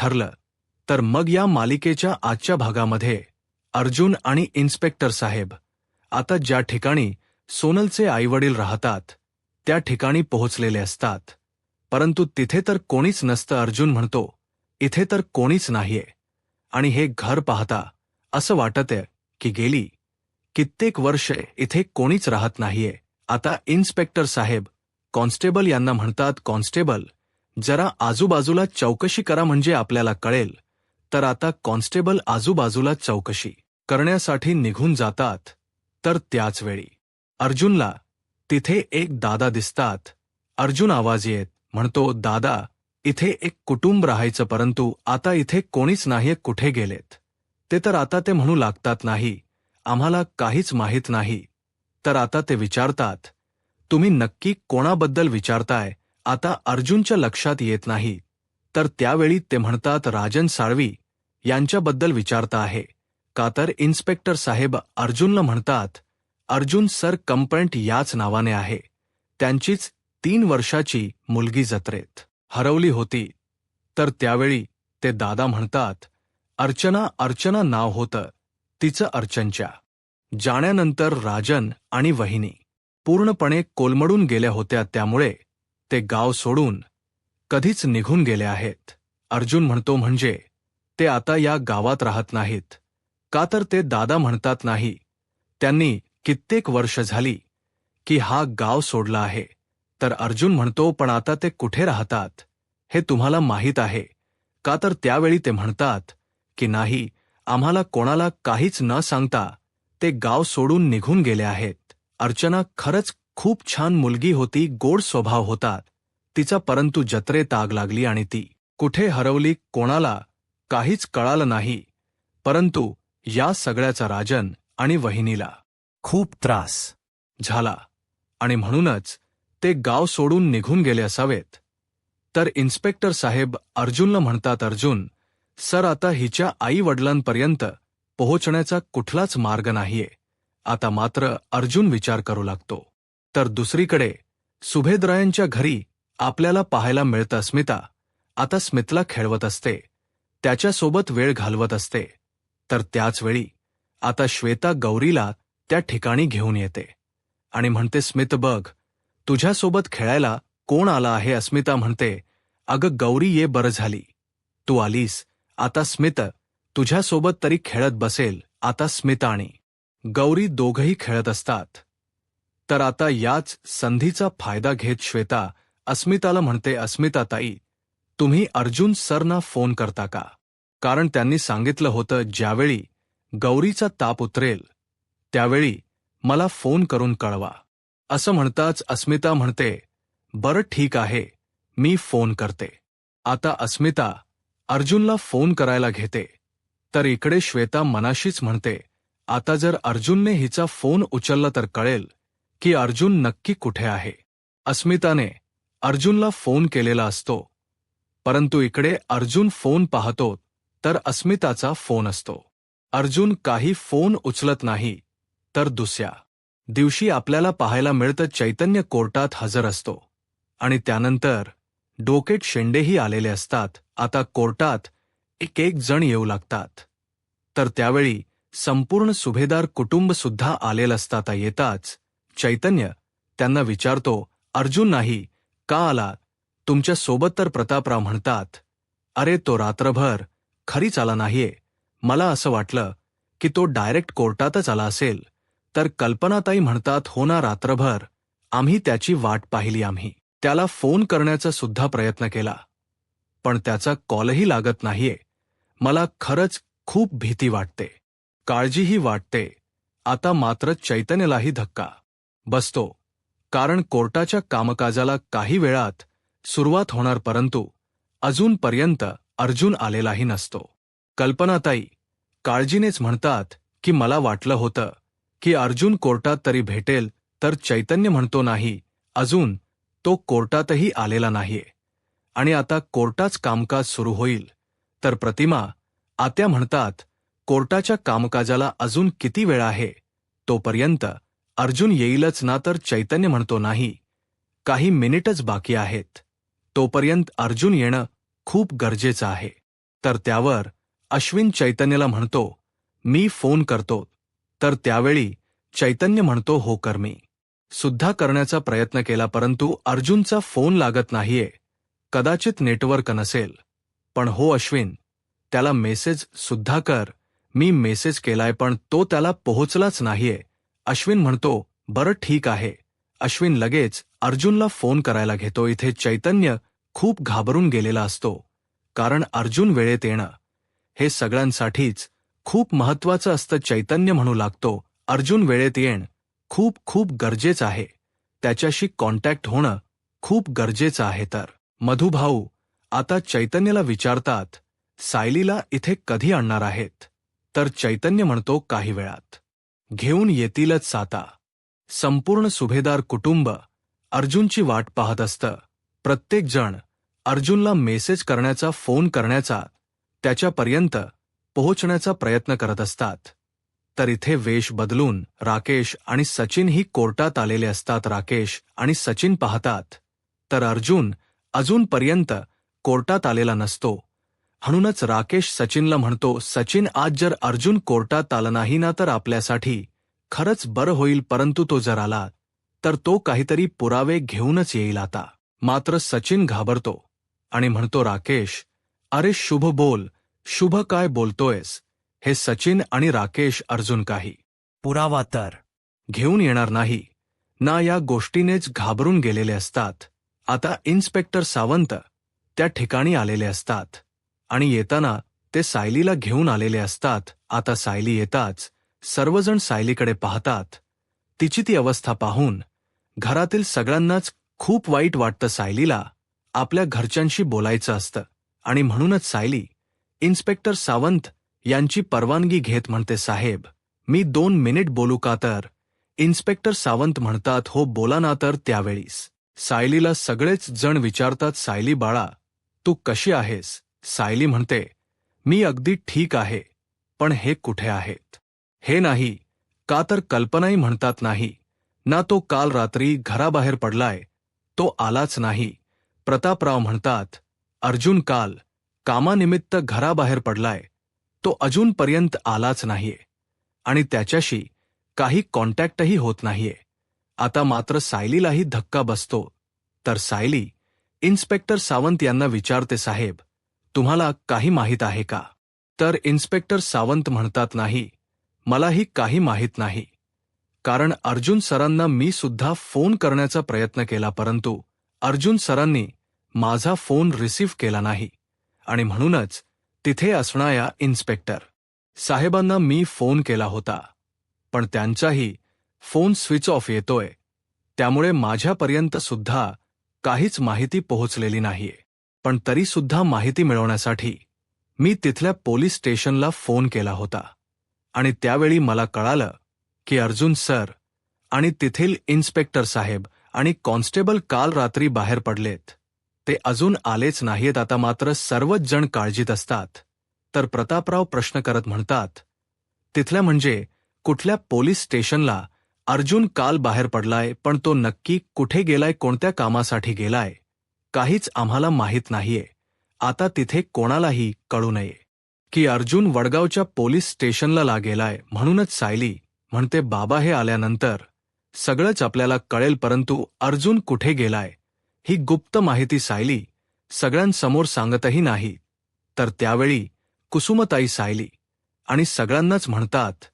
ठरलं तर मग या मालिकेच्या आजच्या भागामध्ये अर्जुन आणि इन्स्पेक्टर साहेब आता ज्या ठिकाणी सोनलचे आईवडील राहतात त्या ठिकाणी पोहोचलेले असतात, परंतु तिथे तर कोणीच नसतं. अर्जुन म्हणतो, इथे तर कोणीच नाहीये आणि हे घर पाहता असं वाटतंय की गेली कित्येक वर्ष इथे कोणीच राहत नाहीये. आता इन्स्पेक्टर साहेब कॉन्स्टेबल यांना म्हणतात, कॉन्स्टेबल जरा आजूबाजूला चौकशी करा म्हणजे आपल्याला कळेल. तर आता कॉन्स्टेबल आजूबाजूला चौकशी करण्यासाठी निघून जातात. तर त्याच वेळी अर्जुनला तिथे एक दादा दिसतात. अर्जुन आवाज येत म्हणतो, दादा इथे एक कुटुंब राहायचं, परंतु आता इथे कोणीच नाहीये, कुठे गेलेत ते? तर आता ते म्हणू लागतात, नाही आम्हाला काहीच माहीत नाही. तर आता ते विचारतात, तुम्ही नक्की कोणाबद्दल विचारताय? आता अर्जुनच्या लक्षात येत नाही. तर त्यावेळी ते म्हणतात, राजन साळवी यांच्याबद्दल विचारता आहे का? तर इन्स्पेक्टर साहेब अर्जुनला म्हणतात, अर्जुन सर कंप्लेंट याच नावाने आहे. त्यांचीच 3 वर्षाची मुलगी जत्रेत हरवली होती. तर त्यावेळी ते दादा म्हणतात, अर्चना नाव होतं तिचं. अर्चनच्या जाण्यानंतर राजन आणि वहिनी पूर्णपणे कोलमडून गेल्या होत्या, त्यामुळे ते गाव सोडून कधीच निघून गेले आहेत. अर्जुन म्हणतो, म्हणजे ते आता या गावात राहत नाहीत का? तर ते दादा म्हणतात, नाही त्यांनी कित्येक वर्ष झाली की हा गाव सोडला आहे. तर अर्जुन म्हणतो, पण आता ते कुठे राहतात हे तुम्हाला माहीत आहे का? तर त्यावेळी ते म्हणतात की नाही, आम्हाला कोणाला काहीच न सांगता ते गाव सोडून निघून गेले आहेत. अर्चना खरंच खूप छान मुलगी होती, गोड स्वभाव होता तिचा, परंतु जत्रेत आग लागली आणि ती कुठे हरवली कोणाला काहीच कळालं नाही. परंतु या सगळ्याचा राजन आणि वहिनीला खूप त्रास झाला आणि म्हणूनच ते गाव सोडून निघून गेले असावेत. तर इन्स्पेक्टर साहेब अर्जुनला म्हणतात, अर्जुन सर आता हिच्या आई वडिलांपर्यंत पोहोचण्याचा कुठलाच मार्ग नाहीये. आता मात्र अर्जुन विचार करू लागतो. तर दुसरीकडे सुभेद्रायांच्या घरी आपल्याला पाहायला मिळतं स्मिता आता स्मितला खेळवत असते, त्याच्यासोबत वेळ घालवत असते. तर त्याच वेळी आता श्वेता गौरीला त्या ठिकाणी घेऊन येते आणि म्हणते, स्मित बघ तुझ्यासोबत खेळायला कोण आला आहे? अस्मिता म्हणते, अगं गौरी ये बरं झाली तू आलीस. आता स्मित तुझ्यासोबत तरी खेळत बसेल. आता स्मिता आणि गौरी दोघंही खेळत असतात. तर आता याच संधीचा फायदा घेत श्वेता अस्मिताला म्हणते, अस्मिता ताई तुम्ही अर्जुन सरना फोन करता का? कारण त्यांनी सांगितलं होतं ज्यावेळी गौरीचा ताप उतरेल त्यावेळी मला फोन करून कळवा. असं म्हणताच अस्मिता म्हणते, बरं ठीक आहे मी फोन करते. आता अस्मिता अर्जुनला फोन करायला घेते. तर इकडे श्वेता मनाशीच म्हणते, आता जर अर्जुनने हिचा फोन उचलला तर कळेल की अर्जुन नक्की कुठे आहे. अस्मिताने अर्जुनला फोन केलेला असतो, परंतु इकडे अर्जुन फोन पाहतो तर अस्मिताचा फोन असतो. अर्जुन काही फोन उचलत नाही. तर दुसऱ्या दिवशी आपल्याला पाहायला मिळतं चैतन्य कोर्टात हजर असतो आणि त्यानंतर डोकेट शेंडेही आलेले असतात. आता कोर्टात एक जण येऊ लागतात. तर त्यावेळी संपूर्ण सुभेदार कुटुंब सुद्धा आलेलं असतात. येताच चैतन्य त्यांना विचारतो, अर्जुन नाही का आला तुमच्या सोबत? तर प्रतापराव म्हणतात, अरे तो रात्रभर खरीच आला नाहीये, मला असं वाटलं की तो डायरेक्ट कोर्टातच आला असेल. तर कल्पनाताई म्हणतात, हो ना रात्रभर आम्ही त्याची वाट पाहिली, आम्ही त्याला फोन करण्याचा सुद्धा प्रयत्न केला पण त्याचा कॉलही लागत नाहीये. मला खरंच खूप भीती वाटते, काळजीही वाटते. आता मात्र चैतन्यलाही धक्का बसतो, कारण कोर्टाच्या कामकाजाला काही वेळात सुरुवात होणार, परंतु अजूनपर्यंत अर्जुन आलेलाही नसतो. कल्पनाताई काळजीनेच म्हणतात की मला वाटलं होतं की अर्जुन कोर्टात तरी भेटेल. तर चैतन्य म्हणतो, नाही अजून तो कोर्टातही आलेला नाहीये आणि आता कोर्टाच कामकाज सुरू होईल. तर प्रतिमा आत्या म्हणतात, कोर्टाच्या कामकाजाला अजून किती वेळ आहे, तोपर्यंत अर्जुन येईलच ना? तर चैतन्य म्हणतो, नाही काही मिनिटच बाकी आहेत, तोपर्यंत अर्जुन येणं खूप गरजेचं आहे. तर त्यावर अश्विन चैतन्यला म्हणतो, मी फोन करतो. तर त्यावेळी चैतन्य म्हणतो, हो कर. मी सुद्धा करण्याचा प्रयत्न केला परंतु अर्जुनचा फोन लागत नाहीये. कदाचित नेटवर्क नसेल. पण हो अश्विन, त्याला मेसेज सुद्धा कर. मी मेसेज केलाय पण तो त्याला पोहोचलाच नाहीये. अश्विन म्हणतो, बरं ठीक आहे. अश्विन लगेच अर्जुनला फोन करायला घेतो. इथे चैतन्य खूप घाबरून गेलेला असतो. कारण अर्जुन वेळेत येणं हे सगळ्यांसाठीच खूप महत्त्वाचं असतं. चैतन्य म्हणू लागतो, अर्जुन वेळेत येणं खूप खूप गरजेचं आहे. त्याच्याशी कॉन्टॅक्ट होणं खूप गरजेचं आहे. तर मधुभाऊ आता चैतन्यला विचारतात, सायलीला इथे कधी आणणार आहेत? तर चैतन्य म्हणतो, काही वेळात घेऊन येतीलच. आता संपूर्ण सुभेदार कुटुंब अर्जुनची वाट पाहत असतं. प्रत्येक जण अर्जुनला मेसेज करण्याचा, फोन करण्याचा, त्याच्यापर्यंत पोहोचण्याचा प्रयत्न करत असतात. तर इथे वेश बदलून राकेश आणि सचिन ही कोर्टात आलेले असतात. राकेश आणि सचिन पाहतात तर अर्जुन अजूनपर्यंत कोर्टात आलेला नसतो. म्हणूनच राकेश सचिनला म्हणतो, सचिन आज जर अर्जुन कोर्टात आला नाही ना तर आपल्यासाठी खरंच बरं होईल. परंतु तो जर आला तर तो काहीतरी पुरावे घेऊनच येईल. आता मात्र सचिन घाबरतो आणि म्हणतो, राकेश अरे शुभ बोल. शुभ काय बोलतोयस? हे सचिन आणि राकेश अर्जुन काही पुरावा तर घेऊन येणार नाही ना, या गोष्टीनेच घाबरून गेलेले असतात. आता इन्स्पेक्टर सावंत त्या ठिकाणी आलेले असतात आणि येताना ते सायलीला घेऊन आलेले असतात. आता सायली येताच सर्वजण सायलीकडे पाहतात. तिची ती अवस्था पाहून घरातील सगळ्यांनाच खूप वाईट वाटतं. सायलीला आपल्या घरच्यांशी बोलायचं असतं आणि म्हणूनच सायली इन्स्पेक्टर सावंत यांची परवानगी घेत म्हणते, साहेब मी 2 मिनिट बोलू का? तर इन्स्पेक्टर सावंत म्हणतात, हो बोला ना. तर त्यावेळीस सायलीला सगळेच जण विचारतात, सायली बाळा तू कशी आहेस? सायली म्हणते, मी अगदी ठीक आहे. पण हे कुठे आहेत? हे नाही का? तर कल्पनाही म्हणतात, नाही ना, तो काल रात्री घराबाहेर पडलाय, तो आलाच नाही. प्रतापराव म्हणतात, अर्जुन काल कामानिमित्त घराबाहेर पडलाय, तो अजूनपर्यंत आलाच नाहीये आणि त्याच्याशी काही कॉन्टॅक्टही होत नाहीये. आता मात्र सायलीलाही धक्का बसतो. तर सायली इन्स्पेक्टर सावंत यांना विचारते, साहेब तुम्हाला काही माहीत आहे का? तर इन्स्पेक्टर सावंत म्हणतात, नाही मलाही काही माहीत नाही. कारण अर्जुन सरांना मी सुद्धा फोन करण्याचा प्रयत्न केला परंतु अर्जुन सरांनी माझा फोन रिसीव्ह केला नाही आणि म्हणूनच तिथे असणाऱ्या इन्स्पेक्टर साहेबांना मी फोन केला होता पण त्यांचाही फोन स्विच ऑफ येतोय. त्यामुळे माझ्यापर्यंत सुद्धा काहीच माहिती पोहोचलेली नाहीये. पण तरी सुद्धा माहिती मिळवण्यासाठी मी तिथल्या पोलीस स्टेशनला फोन केला होता आणि त्यावेळी मला कळालं की अर्जुन सर आणि तिथील इन्स्पेक्टर साहेब आणि कॉन्स्टेबल काल रात्री बाहेर पडलेत. ते अजून आलेच नाहीत. आता मात्र सर्वच जण काळजीत असतात. तर प्रतापराव प्रश्न करत म्हणतात, तिथल्या म्हणजे कुठल्या पोलीस स्टेशनला अर्जुन काल बाहेर पडलाय, पण तो नक्की कुठे गेलाय, कोणत्या कामासाठी गेलाय, काहीच आम्हाला माहीत नाहीये. आता तिथे कोणालाही कळू नये की अर्जुन वडगावच्या पोलीस स्टेशनला गेलाय. म्हणूनच सायली म्हणते, बाबा हे आल्यानंतर सगळंच आपल्याला कळेल. परंतु अर्जुन कुठे गेलाय ही गुप्त माहिती सायली सगळ्यांसमोर सांगतही नाही. तर त्यावेळी कुसुमताई सायली आणि सगळ्यांनाच म्हणतात,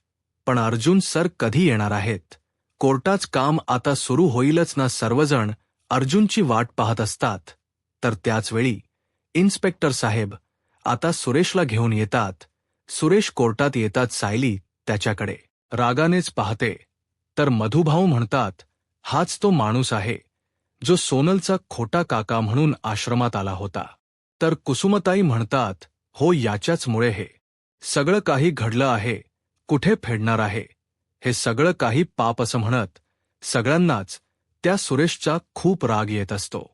पण अर्जुन सर कधी येणार आहेत? कोर्टाचं काम आता सुरू होईलच ना? सर्वजण अर्जुनची वाट पाहत असतात. तर त्याचवेळी इन्स्पेक्टर साहेब आता सुरेशला घेऊन येतात. सुरेश कोर्टात येतात. सायली त्याच्याकडे रागानेच पाहते. तर मधुभाऊ म्हणतात, हाच तो माणूस आहे जो सोनलचा खोटा काका म्हणून आश्रमात आला होता. तर कुसुमताई म्हणतात, हो याच्याचमुळे हे सगळं काही घडलं आहे. कुठे फेडणार आहे हे सगळं काही पाप? असं म्हणत सगळ्यांनाच त्या सुरेशचा खूप राग येत असतो.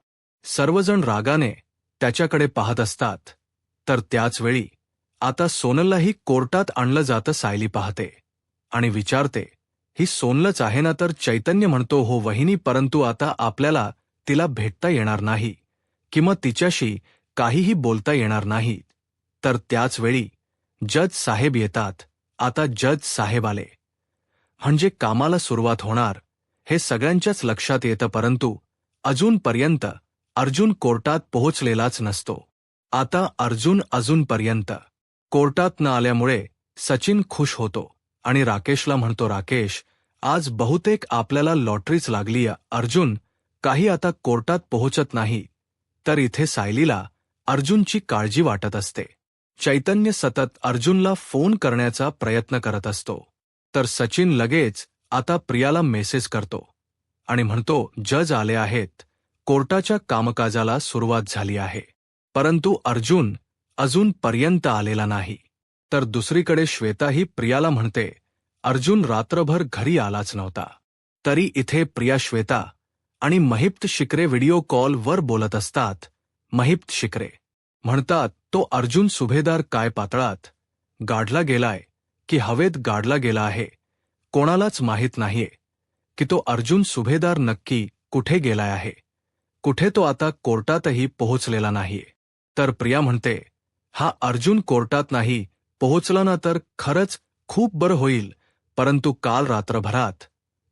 सर्वजण रागाने त्याच्याकडे पाहत असतात. तर त्याचवेळी आता सोनललाही कोर्टात आणलं जातं. सायली पाहते आणि विचारते, ही सोनलच आहे ना? तर चैतन्य म्हणतो, हो वहिनी, परंतु आता आपल्याला तिला भेटता येणार नाही किंवा तिच्याशी काहीही बोलता येणार नाही. तर त्याच वेळी जज साहेब येतात. आता जज साहेब आले म्हणजे कामाला सुरुवात होणार हे सगळ्यांच्याच लक्षात येतं, परंतु अजूनपर्यंत अर्जुन कोर्टात पोहोचलेलाच नसतो. आता अर्जुन अजूनपर्यंत कोर्टात न आल्यामुळे सचिन खुश होतो आणि राकेशला म्हणतो, राकेश, आज बहुतेक आपल्याला लॉटरीच लागलीय. अर्जुन काही आता कोर्टात पोहोचत नाही तर इथे सायलीला अर्जुनची काळजी वाटत असते. चैतन्य सतत अर्जुनला फोन करण्याचा प्रयत्न करत असतो. तर सचिन लगेच आता प्रियाला मेसेज करतो आणि म्हणतो, जज आले आहेत, कोर्टाच्या कामकाजाला सुरुवात झाली आहे. परंतु अर्जुन अजूनपर्यंत आलेला नाही. तर दुसरीकडे श्वेता ही प्रियाला म्हणते, अर्जुन रात्रभर घरी आलाच नव्हता. तरी इथे प्रिया श्वेता आणि महिप्त शिकरे व्हिडिओ कॉलवर बोलत असतात. महिप्त शिकरे म्हणतात, तो अर्जुन सुभेदार काय पातळात गाडला गेलाय की हवेत गाडला गेला आहे, कोणालाच माहीत नाहीये की तो अर्जुन सुभेदार नक्की कुठे गेलाय आहे. कुठे तो आता कोर्टातही पोहोचलेला नाहीये. तर प्रिया म्हणते, हा अर्जुन कोर्टात नाही पोहोचला ना तर खरंच खूप बरं होईल, परंतु काल रात्रभरात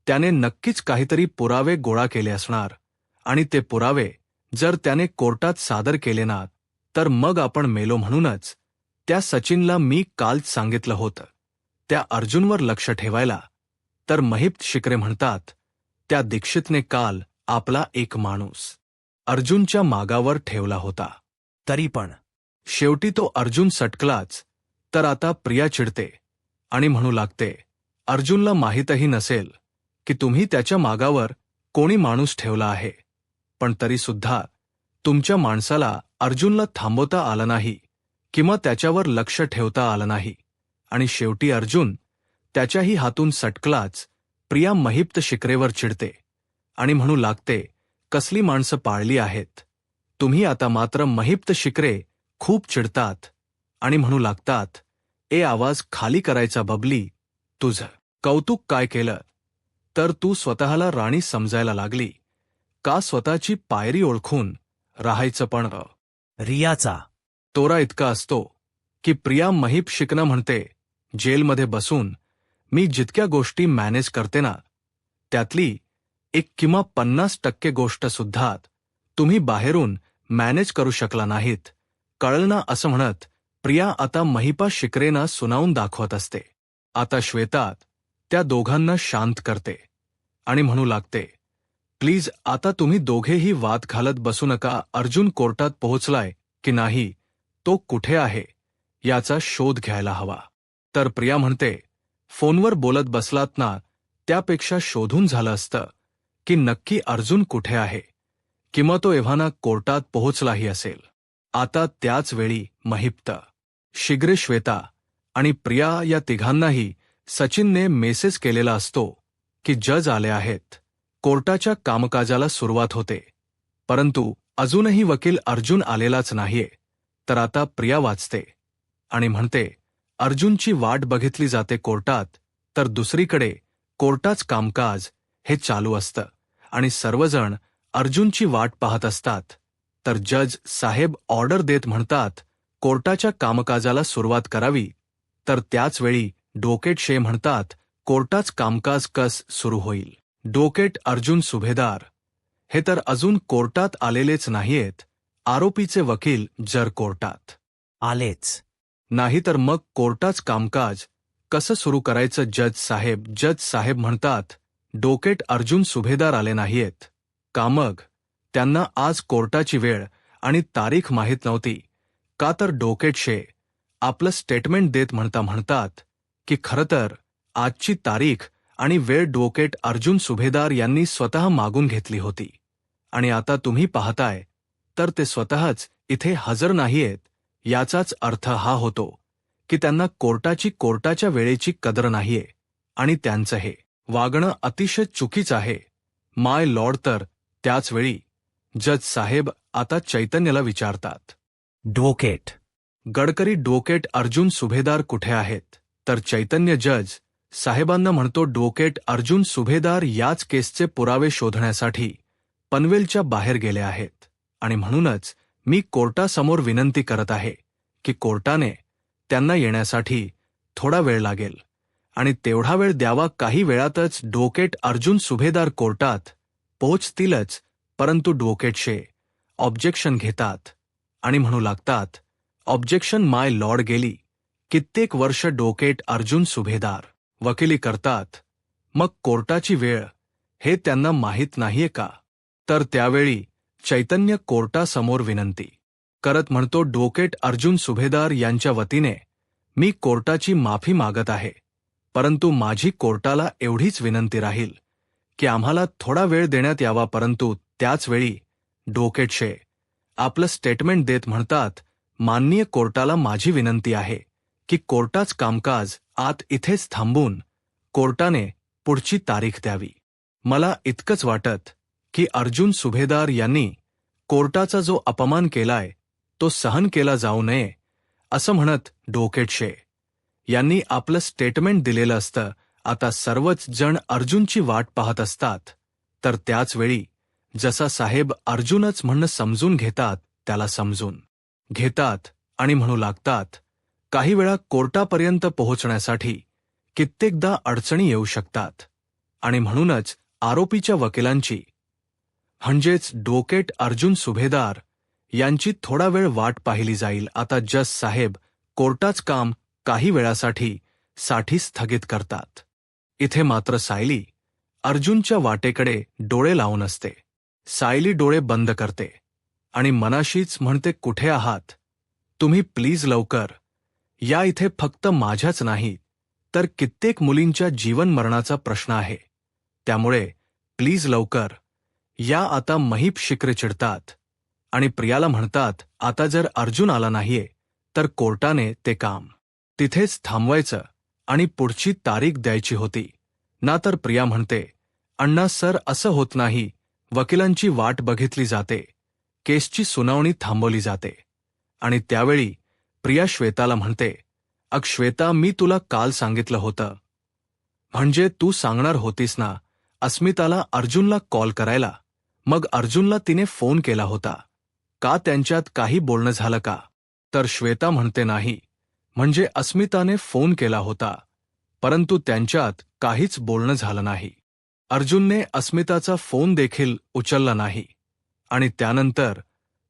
त्याने नक्कीच काहीतरी पुरावे गोळा केले असणार आणि ते पुरावे जर त्याने कोर्टात सादर केले ना तर मग आपण मेलो. म्हणूनच त्या सचिनला मी कालच सांगितलं होतं त्या अर्जुनवर लक्ष ठेवायला. तर महिप्त शिकरे म्हणतात, त्या दीक्षितने काल आपला एक माणूस अर्जुनच्या मागावर ठेवला होता, तरी पण शेवटी तो अर्जुन सटकलाच. तर आता प्रिया चिडते आणि म्हणू लागते, अर्जुनला माहीतही नसेल की तुम्ही त्याच्या मागावर कोणी माणूस ठेवला आहे, पण तरीसुद्धा तुमच्या माणसाला अर्जुनला थांबवता आलं नाही किंवा त्याच्यावर लक्ष ठेवता आलं नाही आणि शेवटी अर्जुन त्याच्याही हातून सटकलाच. प्रिया महिप्त शिकरेवर चिडते आणि म्हणू लागते, कसली माणसं पाळली आहेत तुम्ही आता. मात्र महिप्त शिकरे खूप चिडतात आणि म्हणू लागतात, ए आवाज खाली करायचा बबली, तुझं कौतुक काय केलं तर तू स्वतःला राणी समजायला लागली का? स्वतःची पायरी ओळखून राहायचं. पण रियाचा तोरा इतका असतो की प्रिया महिप शिकणं म्हणते, जेलमध्ये बसून मी जितक्या गोष्टी मॅनेज करते ना त्यातली 1 किंवा 50% गोष्ट सुद्धा तुम्ही बाहेरून मॅनेज करू शकला नाहीत, कळलं ना? असं म्हणत प्रिया आता महिपा शिकरेंना सुनावून दाखवत असते. आता श्वेता त्या दोघांना शांत करते आणि म्हणू लागते, प्लीज आता तुम्ही दोघेही वाद घालत बसू नका. अर्जुन कोर्टात पोहोचलाय की नाही, तो कुठे आहे याचा शोध घ्यायला हवा. तर प्रिया म्हणते, फोनवर बोलत बसलात ना त्यापेक्षा शोधून झालं असतं की नक्की अर्जुन कुठे आहे किंवा तो एव्हाना कोर्टात पोहोचलाही असेल. आता त्याच वेळी महिप्त शिगरे, श्वेता आणि प्रिया या तिघांनाही सचिनने मेसेज केलेला असतो की जज आले आहेत, कोर्टाच्या कामकाजाला सुरुवात होते. परंतु अजूनही वकील अर्जुन आलेलाच नाहीये. तर आता प्रिया वाचते आणि म्हणते, अर्जुनची वाट बघितली जाते कोर्टात. तर दुसरीकडे कोर्टाच कामकाज हे चालू असतं आणि सर्वजण अर्जुनची वाट पाहत असतात. तर जज साहेब ऑर्डर देत म्हणतात, कोर्टाच्या कामकाजाला सुरुवात करावी. तर त्याच वेळी डोकेट शे म्हणतात, कोर्टाच कामकाज कस सुरू होईल. डोकेट अर्जुन सुभेदार हे तर अजून कोर्टात आलेलेच नाहीयेत. आरोपीचे वकील जर कोर्टात आलेच नाही तर मग कोर्टाच कामकाज कसं सुरू करायचं. जज साहेब म्हणतात, डोकेट अर्जुन सुभेदार आले नाहीयेत का? मग त्यांना आज कोर्टाची वेळ आणि तारीख माहीत नव्हती का? तर डोकेट शे आपलं स्टेटमेंट देत म्हणतात की खरं तर आजची तारीख आणि वेळ डोकेट अर्जुन सुभेदार यांनी स्वतः मागून घेतली होती आणि आता तुम्ही पाहताय तर ते स्वतःच इथे हजर नाहीयेत. याचाच अर्थ हा होतो की त्यांना कोर्टाच्या वेळेची कदर नाहीये आणि त्यांचं हे वागणं अतिशय चुकीचं आहे. माय लॉर्ड. तर त्याच वेळी जज साहेब आता चैतन्यला विचारतात, डोकेट गडकरी, डोकेट अर्जुन सुभेदार कुठे आहेत? तर चैतन्य जज साहेबांना म्हणतो, डोकेट अर्जुन सुभेदार याच केसचे पुरावे शोधण्यासाठी पनवेलच्या बाहेर गेले आहेत आणि म्हणूनच मी कोर्टासमोर विनंती करत आहे की कोर्टाने त्यांना येण्यासाठी थोडा वेळ लागेल आणि तेवढा वेळ द्यावा. काही वेळातच ॲडव्होकेट अर्जुन सुभेदार कोर्टात पोहोचतीलच, परंतु ॲडव्होकेटचे ऑब्जेक्शन घेतात आणि म्हणू लागतात, ऑब्जेक्शन माय लॉर्ड. गेली कित्येक वर्ष ॲडव्होकेट अर्जुन सुभेदार वकिली करतात. मग कोर्टाची वेळ हे त्यांना माहीत नाहीये का? तर त्यावेळी चैतन्य कोर्टासमोर विनंती करत म्हणतो, ॲडव्होकेट अर्जुन सुभेदार यांच्या वतीने मी कोर्टाची माफी मागत आहे, परंतु माझी कोर्टाला एवढीच विनंती राहील की आम्हाला थोडा वेळ देण्यात यावा. परंतु त्याच वेळी ॲडव्होकेटचे आपलं स्टेटमेंट देत म्हणतात, माननीय कोर्टाला माझी विनंती आहे की कोर्टाचं कामकाज आत इथेच थांबून कोर्टाने पुढची तारीख द्यावी. मला इतकंच वाटत की अर्जुन सुभेदार यांनी कोर्टाचा जो अपमान केलाय तो सहन केला जाऊ नये, असं म्हणत ॲडव्होकेटचे यांनी आपलं स्टेटमेंट दिलेलं असतं. आता सर्वच जण अर्जुनची वाट पाहत असतात. तर त्याच वेळी जसा साहेब अर्जुनच म्हणणं समजून घेतात, त्याला समजून घेतात आणि म्हणू लागतात, काही वेळा कोर्टापर्यंत पोहोचण्यासाठी कित्येकदा अडचणी येऊ शकतात आणि म्हणूनच आरोपीच्या वकिलांची म्हणजेच ॲडव्होकेट अर्जुन सुभेदार यांची थोडा वेळ वाट पाहिली जाईल. आता जज साहेब कोर्टाचं काम काही वेळासाठी स्थगित करतात. इथे मात्र सायली अर्जुनच्या वाटेकडे डोळे लावून असते. सायली डोळे बंद करते आणि मनाशीच म्हणते, कुठे आहात तुम्ही? प्लीज लवकर या. इथे फक्त माझ्याच नाही तर कित्येक मुलींच्या जीवन मरणाचा प्रश्न आहे, त्यामुळे प्लीज लवकर या. आता महीप शिक्रे चिडतात आणि प्रियाला म्हणतात, आता जर अर्जुन आला नाहीये तर कोर्टाने ते काम तिथेच थांबवायचं आणि पुढची तारीख द्यायची होती ना. तर प्रिया म्हणते, अण्णा सर असं होत नाही. वकिलांची वाट बघितली जाते, केसची सुनावणी थांबवली जाते. आणि त्यावेळी प्रिया श्वेताला म्हणते, अग श्वेता, मी तुला काल सांगितलं होतं, म्हणजे तू सांगणार होतीस ना अस्मिताला अर्जुनला कॉल करायला. मग अर्जुनला तिने फोन केला होता का? त्यांच्यात काही बोलणं झालं का? तर श्वेता म्हणते, नाही, म्हणजे अस्मिताने फोन केला होता परंतु त्यांच्यात काहीच बोलणं झालं नाही. अर्जुनने अस्मिताचा फोन देखील उचलला नाही आणि त्यानंतर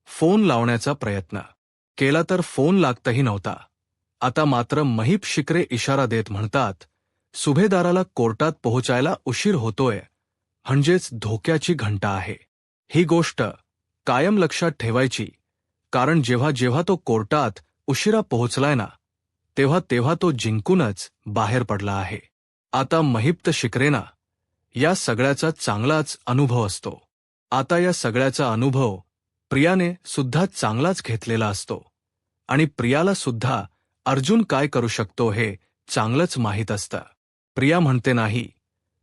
फोन लावण्याचा प्रयत्न केला तर फोन लागतही नव्हता. आता मात्र महीप शिक्रे इशारा देत म्हणतात, सुभेदाराला कोर्टात पोहोचायला उशीर होतोय, म्हणजेच धोक्याची घंटा आहे. ही गोष्ट कायम लक्षात ठेवायची, कारण जेव्हा जेव्हा तो कोर्टात उशिरा पोहोचलाय ना, तेव्हा तेव्हा तो जिंकूनच बाहेर पडला आहे. आता महिप्त शिक्रेना या सगळ्याचा चांगलाच अनुभव असतो. आता या सगळ्याचा अनुभव प्रियाने सुद्धा चांगलाच घेतलेला असतो आणि प्रियाला सुद्धा अर्जुन काय करू शकतो हे चांगलंच माहीत असतं. प्रिया म्हणते, नाही,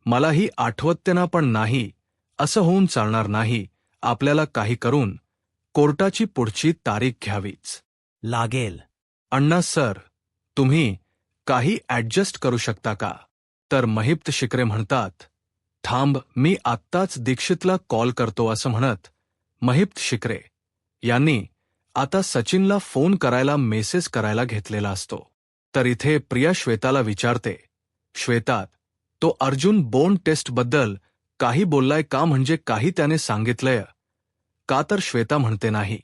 मलाही आठवत्तेना पण नाही, असं होऊन चालणार नाही. आपल्याला काही करून कोर्टाची पुढची तारीख घ्यावीच लागेल. अण्णा सर, तुम्ही काही ॲडजस्ट करू शकता का? तर महिप्त शिक्रे म्हणतात, थांब, मी आत्ताच दीक्षितला कॉल करतो. असं म्हणत महिप्त शिक्रे यांनी आता सचिनला फोन करायला मेसेज करायला घेतलेला असतो. तर इथे प्रिया श्वेताला विचारते, श्वेता, तो अर्जुन बोन टेस्टबद्दल काही बोललाय का? म्हणजे काही त्याने सांगितलंय का? तर श्वेता म्हणते, नाही,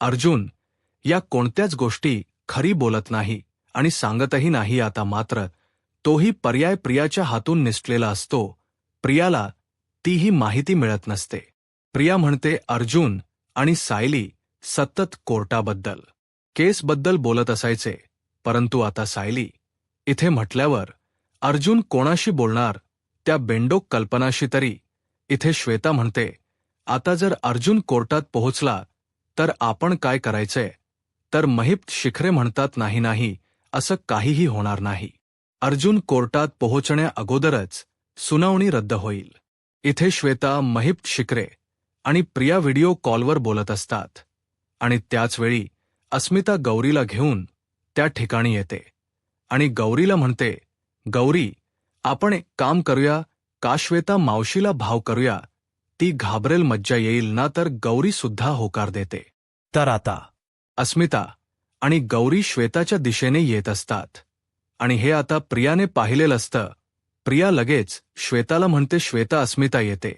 अर्जुन या कोणत्याच गोष्टी खरी बोलत नाही आणि सांगतही नाही. आता मात्र तोही पर्याय प्रियाच्या हातून निसटलेला असतो. प्रियाला तीही माहिती मिळत नसते. प्रिया म्हणते, अर्जुन आणि सायली सतत कोर्टाबद्दल, केसबद्दल बोलत असायचे, परंतु आता सायली इथे म्हटल्यावर अर्जुन कोणाशी बोलणार? त्या बेंडोक कल्पनाशी तरी. इथे श्वेता म्हणते, आता जर अर्जुन कोर्टात पोहोचला तर आपण काय करायचंय? तर महिप्त शिखरे म्हणतात, नाही नाही, असं काहीही होणार नाही. अर्जुन कोर्टात पोहोचण्या अगोदरच सुनावणी रद्द होईल. इथे श्वेता, महिप्त शिखरे आणि प्रिया व्हिडिओ कॉलवर बोलत असतात आणि त्याचवेळी अस्मिता गौरीला घेऊन त्या ठिकाणी येते आणि गौरीला म्हणते, गौरी, आपण एक काम करूया का? श्वेता, मावशीला भाव करूया, ती घाबरेल, मज्जा येईल ना. तर गौरी सुद्धा होकार देते. तर आता अस्मिता, आणि गौरी श्वेताच्या दिशेने येत असतात. आणि हे आता प्रियाने पाहिलेलं असतं. प्रिया लगेच श्वेताला म्हणते, श्वेता अस्मिता येते,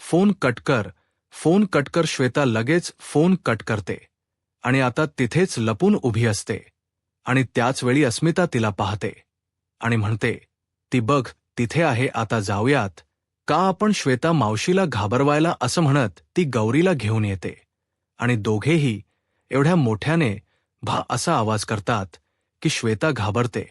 फोन कट कर. फोन कट कर. श्वेता लगेच फोन कट करते आणि आता तिथेच लपून उभी असते. आणि त्याच वेळी अस्मिता तिला पाहते आणि म्हणते, ती बघ तिथे आहे, आता जाऊयात का आपण. श्वेता मावशीला घाबरवायला असं म्हणत ती गौरीला घेऊन येते आणि दोघेही एवढ्या मोठ्याने भा असा आवाज करतात की श्वेता घाबरते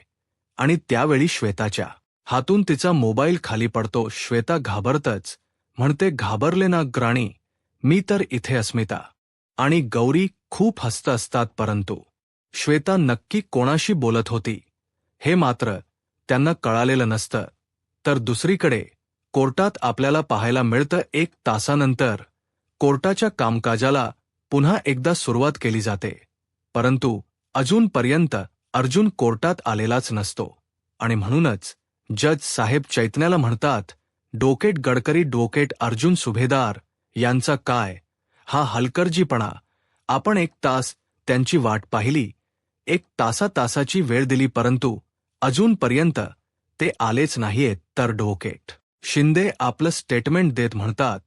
आणि त्यावेळी श्वेताच्या हातून तिचा मोबाईल खाली पडतो. श्वेता घाबरतच म्हणते, घाबरले ना ग्राणी, मी तर इथे. अस्मिता आणि गौरी खूप हसत असतात, परंतु श्वेता नक्की कोणाशी बोलत होती हे मात्र त्यांना कळालेलं नसतं. तर दुसरीकडे कोर्टात आपल्याला पाहायला मिळतं 1 तासानंतर कोर्टाच्या कामकाजाला पुन्हा एकदा सुरुवात केली जाते, परंतु अजूनपर्यंत अर्जुन कोर्टात आलेलाच नसतो. आणि म्हणूनच जज साहेब चैतन्याला म्हणतात, डोकेट गडकरी, डोकेट अर्जुन सुभेदार यांचा काय हा हलगर्जीपणा. आपण 1 तास त्यांची वाट पाहिली, 1 तासाची वेळ दिली, परंतु अजूनपर्यंत ते आलेच नाहीयेत. तर डोकेट शिंदे आपलं स्टेटमेंट देत म्हणतात,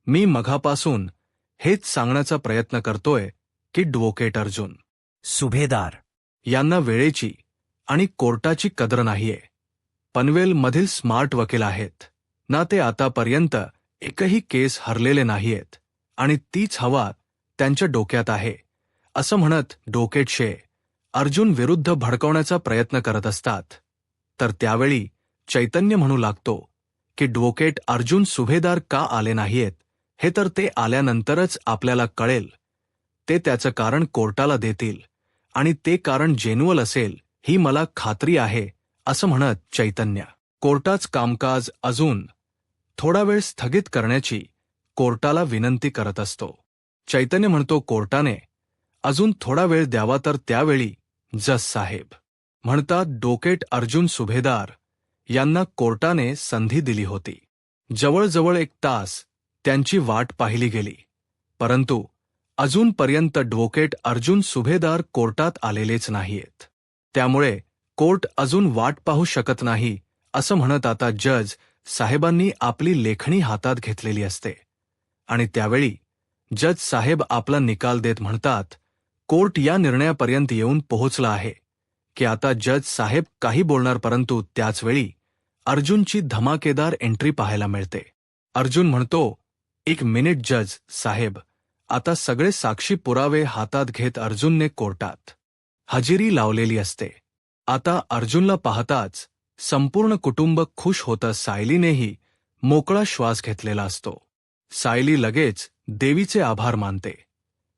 मी मघापासून हेच सांगण्याचा प्रयत्न करतोय की डोकेट अर्जुन सुभेदार यांना वेळेची आणि कोर्टाची कदर नाहीये. पनवेलमधील स्मार्ट वकील आहेत ना, ते आतापर्यंत एकही केस हरलेले नाहीयेत आणि तीच हवा त्यांच्या डोक्यात आहे असं म्हणत डोकेट शे अर्जुन विरुद्ध भडकवण्याचा प्रयत्न करत असतात. तर त्यावेळी चैतन्य म्हणू लागतो की डोकेट अर्जुन सुभेदार का आले नाहीयेत हे तर ते आल्यानंतरच आपल्याला कळेल. ते त्याचं कारण कोर्टाला देतील आणि ते कारण जेन्युअल असेल ही मला खात्री आहे असं म्हणत चैतन्य कोर्टाचं कामकाज अजून थोडा वेळ स्थगित करण्याची कोर्टाला विनंती करत असतो. चैतन्य म्हणतो, कोर्टाने अजून थोडा वेळ द्यावा. तर त्यावेळी जज साहेब म्हणतात, डोकेट अर्जुन सुभेदार यांना कोर्टाने संधी दिली होती. जवळजवळ 1 तास त्यांची वाट पाहिली गेली, परंतु अजूनपर्यंत डोकेट अर्जुन सुभेदार कोर्टात आलेलेच नाहीयेत. त्यामुळे कोर्ट अजून वाट पाहू शकत नाही असं म्हणत आता जज साहेबांनी आपली लेखणी हातात घेतलेली असते आणि त्यावेळी जज साहेब आपला निकाल देत म्हणतात, कोर्ट या निर्णयापर्यंत येऊन पोहोचला आहे की आता जज साहेब काही बोलणार, परंतु त्याचवेळी अर्जुनची धमाकेदार एंट्री पाहायला मिळते. अर्जुन म्हणतो, 1 मिनिट जज साहेब. आता सगळे साक्षी पुरावे हातात घेत अर्जुनने कोर्टात हजेरी लावलेली असते. आता अर्जुनला पाहताच संपूर्ण कुटुंब खुश होतं. सायलीनेही मोकळा श्वास घेतलेला असतो. सायली लगेच देवीचे आभार मानते.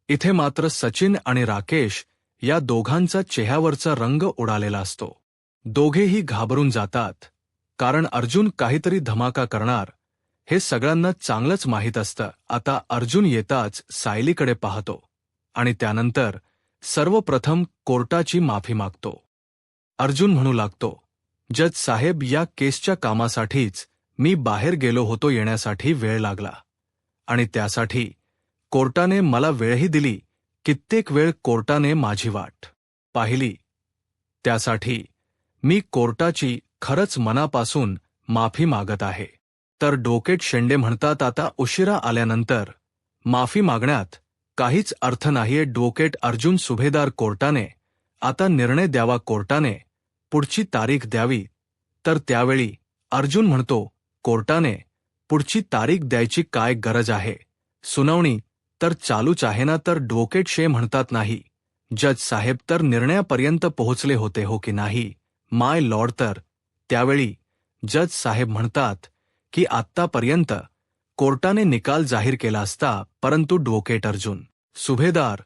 इथे मात्र सचिन आणि राकेश या दोघांचा चेहऱ्यावरचा रंग उडालेला असतो. दोघेही घाबरून जातात, कारण अर्जुन काहीतरी धमाका करणार हे सगळ्यांना चांगलंच माहीत असतं. आता अर्जुन येताच सायलीकडे पाहतो आणि त्यानंतर सर्वप्रथम कोर्टाची माफी मागतो. अर्जुन म्हणू लागतो, जज साहेब, या केसच्या कामासाठीच मी बाहेर गेलो होतो, येण्यासाठी वेळ लागला आणि त्यासाठी कोर्टाने मला वेळही दिली. कित्येक वेळ कोर्टाने माझी वाट पाहिली, त्यासाठी मी कोर्टाची खरंच मनापासून माफी मागत आहे. तर डोकेट शेंडे म्हणतात, आता उशिरा आल्यानंतर माफी मागण्यात काहीच अर्थ नाहीये. डोकेट अर्जुन सुभेदार, कोर्टाने आता निर्णय द्यावा, कोर्टाने पुढची तारीख द्यावी. तर त्यावेळी अर्जुन म्हणतो, कोर्टाने पुढची तारीख द्यायची काय गरज आहे, सुनावणी तर चालूच आहे ना. तर डोकेट शे म्हणतात, नाही जज साहेब, तर निर्णयापर्यंत पोहोचले होते हो की नाही माय लॉर्ड. तर त्यावेळी जज साहेब म्हणतात की आत्तापर्यंत कोर्टाने निकाल जाहीर केला असता, परंतु डोकेट अर्जुन सुभेदार,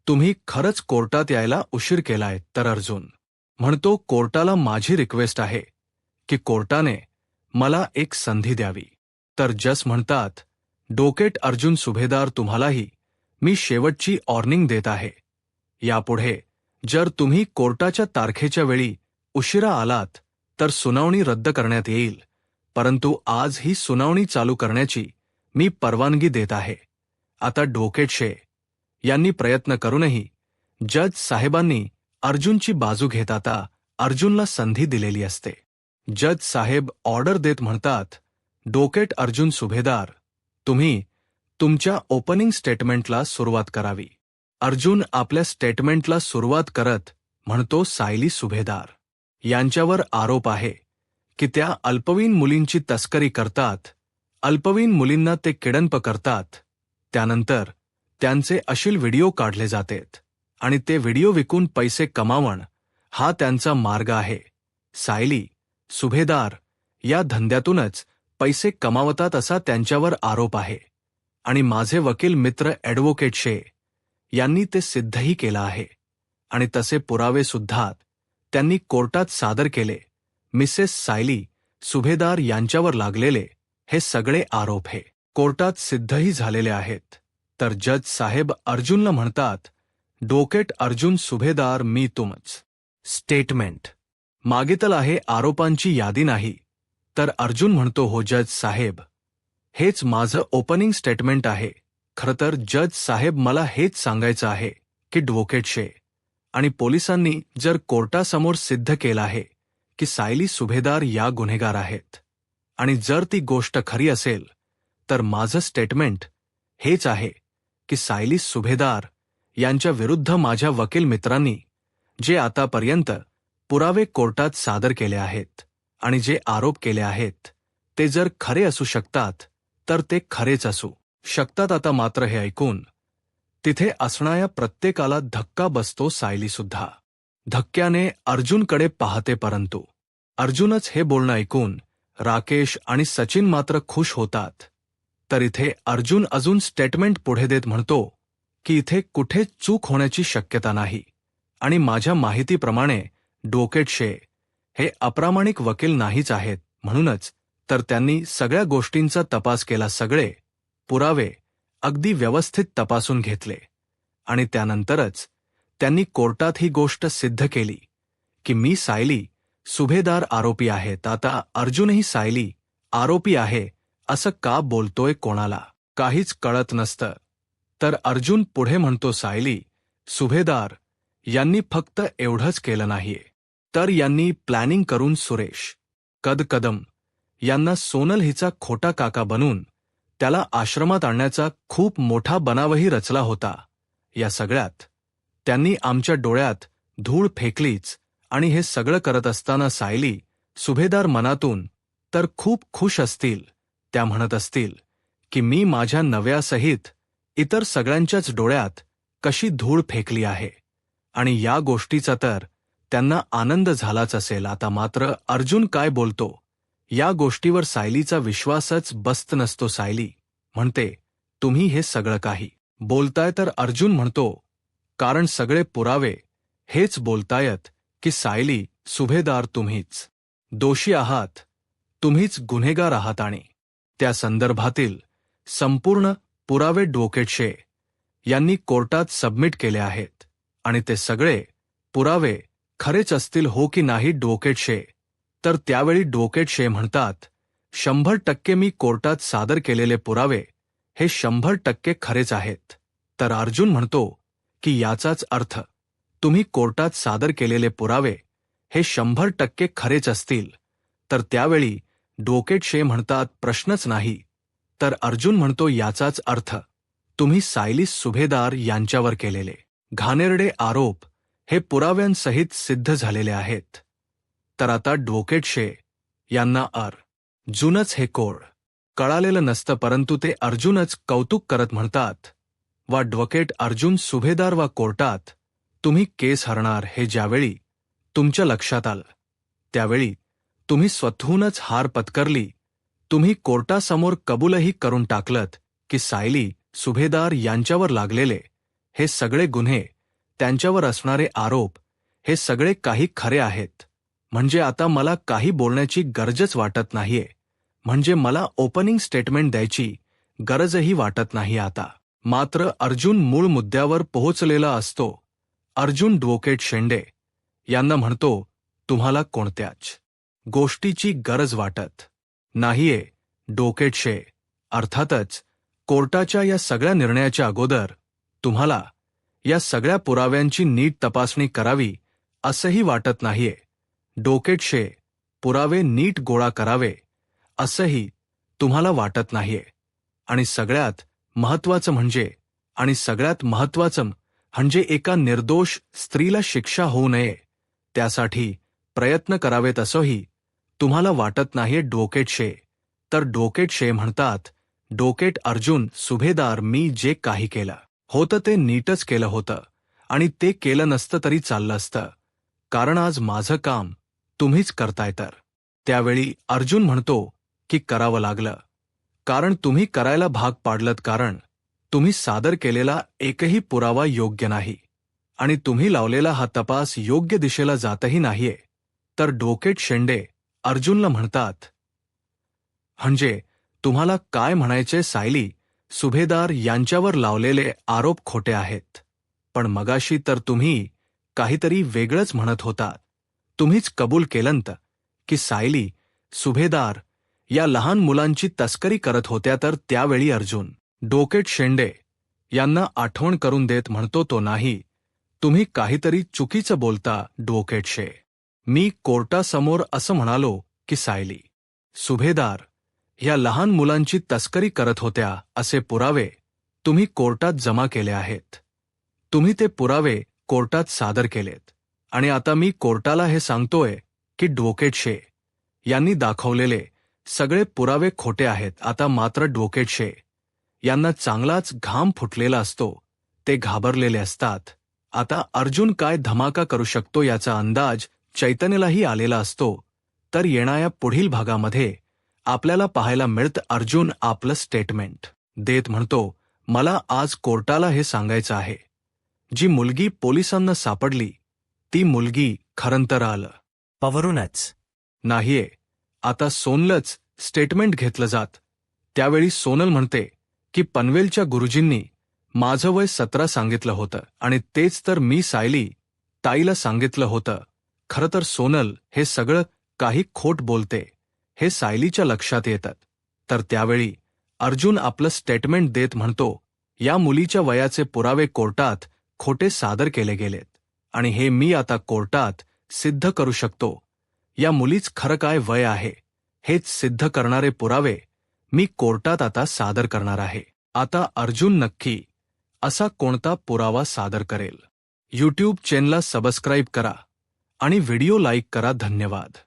तुम्ही खरंच कोर्टात यायला उशीर केलाय. तर अर्जुन म्हणतो, कोर्टाला माझी रिक्वेस्ट आहे की कोर्टाने मला एक संधी द्यावी. तर जज म्हणतात, डोकेट अर्जुन सुभेदार, तुम्हालाही मी शेवटची वॉर्निंग देत आहे. यापुढे जर तुम्ही कोर्टाच्या तारखेच्या वेळी उशिरा आलात तर सुनावणी रद्द करण्यात येईल, परंतु आज ही सुनावणी चालू करण्याची मी परवानगी देत आहे. आता डोकेट शे यांनी प्रयत्न करूनही जज साहेबांनी अर्जुनची बाजू घेत आता अर्जुनला संधी दिलेली असते. जज साहेब ऑर्डर देत म्हणतात, डोकेट अर्जुन सुभेदार, तुम्ही तुमच्या ओपनिंग स्टेटमेंटला सुरुवात करावी. अर्जुन आपल्या स्टेटमेंटला सुरुवात करत म्हणतो, सायली सुभेदार यांच्यावर आरोप आहे की त्या अल्पवयीन मुलींची तस्करी करतात, अल्पवयीन मुलींना ते किडनप करतात, त्यानंतर त्यांचे अश्लील व्हिडिओ काढले जातात आणि ते व्हिडिओ विकून पैसे कमावण हा त्यांचा मार्ग आहे. सायली सुभेदार या धंद्यातूनच पैसे कमावतात असा त्यांच्यावर आरोप आहे आणि माझे वकील मित्र ॲडव्होकेट शे यांनी ते सिद्धही केलं आहे आणि तसे पुरावे सुद्धा त्यांनी कोर्टात सादर केले. मिसेस सायली सुभेदार यांच्यावर लागलेले हे सगळे आरोप हे कोर्टात सिद्धही झालेले आहेत. तर जज साहेब अर्जुनला म्हणतात, डोकेट अर्जुन सुभेदार, मी तुमच स्टेटमेंट मागितलं आहे, आरोपांची यादी नाही. तर अर्जुन म्हणतो, हो जज साहेब, हेच माझं ओपनिंग स्टेटमेंट आहे. खरं तर जज साहेब मला हेच सांगायचं आहे की ॲडव्होकेट शे आणि पोलिसांनी जर कोर्टासमोर सिद्ध केलं आहे की सायली सुभेदार या गुन्हेगार आहेत आणि जर ती गोष्ट खरी असेल तर माझं स्टेटमेंट हेच आहे की सायली सुभेदार यांच्या विरुद्ध माझ्या वकील मित्रांनी जे आतापर्यंत पुरावे कोर्टात सादर केले आहेत आणि जे आरोप केले आहेत ते जर खरे असू शकतात तर ते खरेच असू शकतात. आता मात्र हे ऐकून तिथे असणाऱ्या प्रत्येकाला धक्का बसतो. सायलीसुद्धा धक्क्याने अर्जुनकडे पाहते, परंतु अर्जुनच हे बोलणं ऐकून राकेश आणि सचिन मात्र खुश होतात. तर इथे अर्जुन अजून स्टेटमेंट पुढे देत म्हणतो की इथे कुठेच चूक होण्याची शक्यता नाही आणि माझ्या माहितीप्रमाणे डोकेट शे हे अप्रामाणिक वकील नाहीच आहेत, म्हणूनच तर त्यांनी सगळ्या गोष्टींचा तपास केला, सगळे पुरावे अगदी व्यवस्थित तपासून घेतले आणि त्यानंतरच त्यांनी कोर्टात ही गोष्ट सिद्ध केली की मी सायली सुभेदार आरोपी आहेत. आता अर्जुनही सायली आरोपी आहे असं का बोलतोय कोणाला काहीच कळत नसतं. तर अर्जुन पुढे म्हणतो, सायली सुभेदार यांनी फक्त एवढंच केलं नाहीये, तर यांनी प्लॅनिंग करून सुरेश कदम यांना सोनल हिचा खोटा काका बनून त्याला आश्रमात आणण्याचा खूप मोठा बनावही रचला होता. या सगळ्यात त्यांनी आमच्या डोळ्यात धूळ फेकलीच आणि हे सगळं करत असताना सायली सुभेदार मनातून तर खूप खुश असतील. त्या म्हणत असतील की मी माझ्या नव्यासहित इतर सगळ्यांच्याच डोळ्यात कशी धूळ फेकली आहे आणि या गोष्टीचा तर त्यांना आनंद झालाच असेल. आता मात्र अर्जुन काय बोलतो या गोष्टीवर सायलीचा विश्वासच बसत नसतो. सायली म्हणते, तुम्ही हे सगळं काही बोलताय तर अर्जुन म्हणतो, कारण सगळे पुरावे हेच बोलतायत की सायली सुभेदार तुम्हीच दोषी आहात, तुम्हीच गुन्हेगार आहात आणि त्या संदर्भातील संपूर्ण पुरावे ॲडव्होकेट शे यांनी कोर्टात सबमिट केले आहेत आणि ते सगळे पुरावे खरेच असतील हो की नाही ॲडव्होकेट शे. तर त्यावेळी ॲडव्होकेट शे म्हणतात, 100% मी कोर्टात सादर केलेले पुरावे हे 100% खरेच आहेत. तर अर्जुन म्हणतो की याचाच अर्थ तुम्ही कोर्टात सादर केलेले पुरावे हे 100% खरेच असतील. तर त्यावेळी ॲडव्होकेट शे म्हणतात, प्रश्नच नाही. तर अर्जुन म्हणतो, याचाच अर्थ तुम्ही सायली सुभेदार यांच्यावर केलेले घाणेरडे आरोप हे पुराव्यांसहित सिद्ध झालेले आहेत. तर आता ॲडव्होकेट शे यांना अर्जुनच हे कोड कळालेलं नसतं, परंतु ते अर्जुनच कौतुक करत म्हणतात, वा ॲडव्होकेट अर्जुन सुभेदार, वा कोर्टात तुम्ही केस हरणार हे ज्यावेळी तुमच्या लक्षात आलं त्यावेळी तुम्ही स्वतःहूनच हार पत्करली. तुम्ही कोर्टासमोर कबूलही करून टाकलत की सायली सुभेदार यांच्यावर लागलेले हे सगळे गुन्हे, त्यांच्यावर असणारे आरोप हे सगळे काही खरे आहेत. म्हणजे आता मला काही बोलण्याची गरजच वाटत नाहीये, म्हणजे मला ओपनिंग स्टेटमेंट द्यायची गरजही वाटत नाही. आता मात्र अर्जुन मूळ मुद्द्यावर पोहोचलेला असतो. अर्जुन ॲडव्होकेट शेंडे यांना म्हणतो, तुम्हाला कोणत्याच गोष्टीची गरज वाटत नाहीये ॲडव्होकेट शे. अर्थातच कोर्टाच्या या सगळ्या निर्णयाच्या अगोदर तुम्हाला या सगळ्या पुराव्यांची नीट तपासणी करावी असंही वाटत नाहीये. डोकेटशे पुरावे नीट गोळा करावे असंही तुम्हाला वाटत नाहीये. आणि सगळ्यात महत्त्वाचं म्हणजे एका निर्दोष स्त्रीला शिक्षा होऊ नये त्यासाठी प्रयत्न करावेत असंही तुम्हाला वाटत नाहीये. डोकेटशे तर डोकेटशे म्हणतात, डोकेट अर्जुन सुभेदार, मी जे काही केलं होतं ते नीटच केलं होतं आणि ते केलं नसतं तरी चाललं असतं, कारण आज माझं काम तुम्हीच करताय. तर त्यावेळी अर्जुन म्हणतो की करावं लागलं कारण तुम्ही करायला भाग पाडलत, कारण तुम्ही सादर केलेला एकही पुरावा योग्य नाही आणि तुम्ही लावलेला हा तपास योग्य दिशेला जातही नाहीये. तर डोकेट शेंडे अर्जुनला म्हणतात, म्हणजे तुम्हाला काय म्हणायचे सायली सुभेदार यांच्यावर लावलेले आरोप खोटे आहेत. पण मगाशी तर तुम्ही काहीतरी वेगळंच म्हणत होता. तुम्हीच कबूल केलंत की सायली सुभेदार या लहान मुलांची तस्करी करत होत्या. तर त्यावेळी अर्जुन डोकेट शेंडे यांना आठवण करून देत म्हणतो, तो नाही, तुम्ही काहीतरी चुकीचं बोलता डोकेटशे. मी कोर्टासमोर असं म्हणालो की सायली सुभेदार या लहान मुलांची तस्करी करत होत्या असे पुरावे तुम्ही कोर्टात जमा केले आहेत. तुम्ही ते पुरावे कोर्टात सादर केलेत आणि आता मी कोर्टाला हे सांगतोय की डोकेटशे यांनी दाखवलेले सगळे पुरावे खोटे आहेत. आता मात्र डोकेटशे यांना चांगलाच घाम फुटलेला असतो, ते घाबरलेले असतात. आता अर्जुन काय धमाका करू शकतो याचा अंदाज चैतन्यलाही आलेला असतो. तर येणाऱ्या पुढील भागामध्ये आपल्याला पाहायला मिळतं अर्जुन आपलं स्टेटमेंट देत म्हणतो, मला आज कोर्टाला हे सांगायचं आहे, जी मुलगी पोलिसांना सापडली ती मुलगी खरंतर आलं पवरूनच नाहीये. आता सोनलच स्टेटमेंट घेतलं जात. त्यावेळी सोनल म्हणते की पनवेलच्या गुरुजींनी माझं वय 17 सांगितलं होतं आणि तेच तर मी सायली ताईला सांगितलं होतं. खरं तर सोनल हे सगळं काही खोट बोलते हे सायलीच्या लक्षात येतं. तर त्यावेळी अर्जुन आपलं स्टेटमेंट देत म्हणतो, या मुलीच्या वयाचे पुरावे कोर्टात खोटे सादर केले गेलेत आणि हे मी आता कोर्टात सिद्ध करू शकतो. या मुलीच खरं काय वय आहे हेच सिद्ध करणारे पुरावे मी कोर्टात आता सादर करणार आहे. आता अर्जुन नक्की असा कोणता पुरावा सादर करेल? यूट्यूब चॅनलला सबस्क्राईब करा आणि व्हिडिओ लाईक करा. धन्यवाद.